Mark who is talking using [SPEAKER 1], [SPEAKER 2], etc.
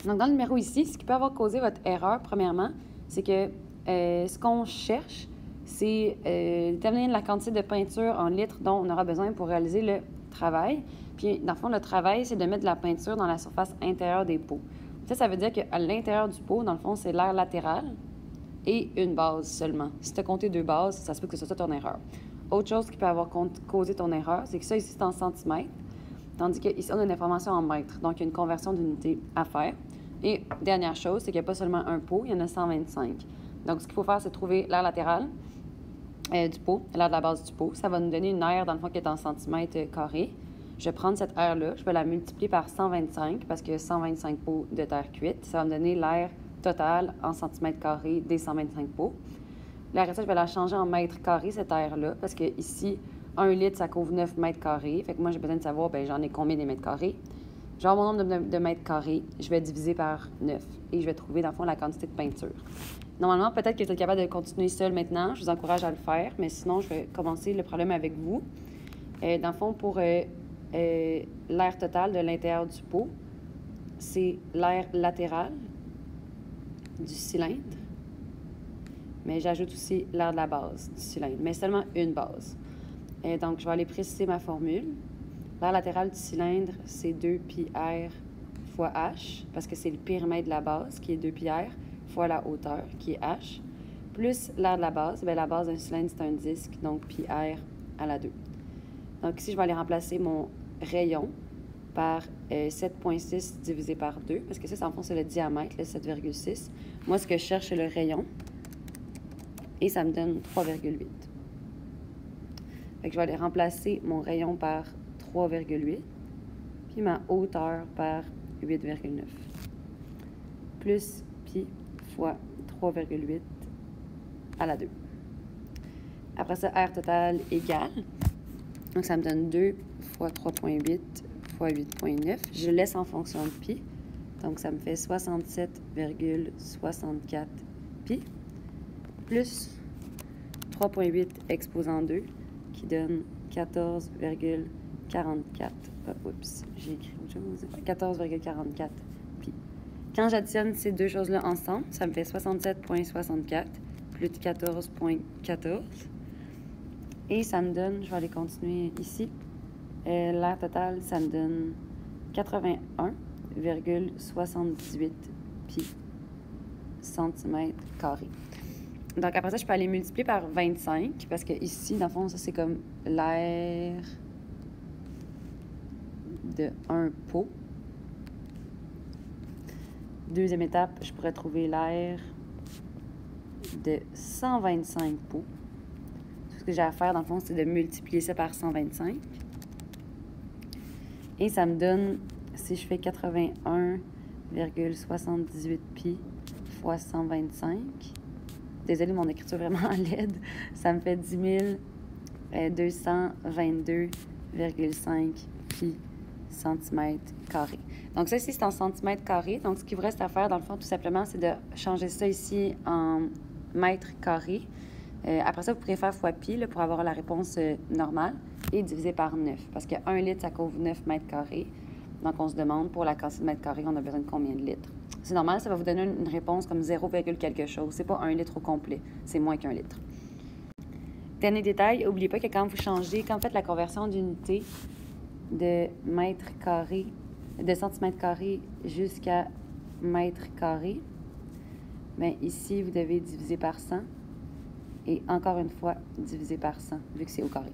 [SPEAKER 1] Donc, dans le numéro ici, ce qui peut avoir causé votre erreur, premièrement, c'est que ce qu'on cherche, c'est déterminer la quantité de peinture en litres dont on aura besoin pour réaliser le travail. Puis, dans le fond, le travail, c'est de mettre de la peinture dans la surface intérieure des pots. Ça veut dire qu'à l'intérieur du pot, dans le fond, c'est l'air latéral et une base seulement. Si tu as compté 2 bases, ça se peut que ce soit ton erreur. Autre chose qui peut avoir causé ton erreur, c'est que ça ici, c'est en centimètres, tandis qu'ici, on a une information en mètres. Donc, il y a une conversion d'unité à faire. Et dernière chose, c'est qu'il n'y a pas seulement un pot, il y en a 125. Donc, ce qu'il faut faire, c'est trouver l'air latéral du pot, l'air de la base du pot. Ça va nous donner une aire, dans le fond, qui est en centimètres carrés. Je vais prendre cette aire-là, je vais la multiplier par 125, parce que 125 pots de terre cuite. Ça va me donner l'aire totale en centimètres carrés des 125 pots. Là, après ça, je vais la changer en mètres carrés, cette aire-là, parce que ici, 1 litre, ça couvre 9 mètres carrés. Fait que moi, j'ai besoin de savoir, bien, j'en ai combien des mètres carrés. Je vais avoir mon nombre de mètres carrés, je vais diviser par 9 et je vais trouver, dans le fond, la quantité de peinture. Normalement, peut-être que vous êtes capable de continuer seul maintenant. Je vous encourage à le faire, mais sinon, je vais commencer le problème avec vous. Dans le fond, pour l'air total de l'intérieur du pot, c'est l'air latéral du cylindre. Mais j'ajoute aussi l'air de la base du cylindre, mais seulement une base. Donc, je vais aller préciser ma formule. L'air latéral du cylindre, c'est 2πr fois h, parce que c'est le périmètre de la base, qui est 2πr, fois la hauteur, qui est h, plus l'air de la base. Bien, la base d'un cylindre, c'est un disque, donc πr à la 2. Donc, ici, je vais aller remplacer mon rayon par 7,6 divisé par 2, parce que ça, en fond, c'est le diamètre, le 7,6. Moi, ce que je cherche, c'est le rayon, et ça me donne 3,8. Fait que je vais aller remplacer mon rayon par 3,8, puis ma hauteur par 8,9, plus pi fois 3,8 à la 2. Après ça, R total égale, donc ça me donne 2 fois 3,8 fois 8,9. Je laisse en fonction de pi, donc ça me fait 67,64 pi, plus 3,8 exposant 2, qui donne 14,44. Oups, j'ai écrit autre chose. 14,44 pi. Quand j'additionne ces deux choses-là ensemble, ça me fait 67,64 plus 14,14. Et ça me donne, je vais aller continuer ici, l'air total, ça me donne 81,78 pi centimètres carrés. Donc, après ça, je peux aller multiplier par 25, parce que ici, dans le fond, ça, c'est comme l'air de un pot. Deuxième étape, je pourrais trouver l'air de 125 pots. Tout ce que j'ai à faire, dans le fond, c'est de multiplier ça par 125. Et ça me donne, si je fais 81,78 pi fois 125... Désolée, mon écriture est vraiment laide. Ça me fait 10 222,5 pi centimètres carrés. Donc, ça ici, c'est en centimètres carrés. Donc, ce qu'il vous reste à faire, dans le fond, tout simplement, c'est de changer ça ici en mètres carrés. Après ça, vous pourrez faire fois pi là, pour avoir la réponse normale et diviser par 9. Parce que 1 litre, ça couvre 9 mètres carrés. Donc, on se demande, pour la quantité de mètres carrés, on a besoin de combien de litres. C'est normal, ça va vous donner une réponse comme 0, quelque chose. C'est pas 1 litre au complet, c'est moins qu'1 litre. Dernier détail, n'oubliez pas que quand vous changez, quand vous faites la conversion d'unité de mètres carrés, de centimètres carrés jusqu'à mètres carrés, bien ici, vous devez diviser par 100 et encore une fois, diviser par 100, vu que c'est au carré.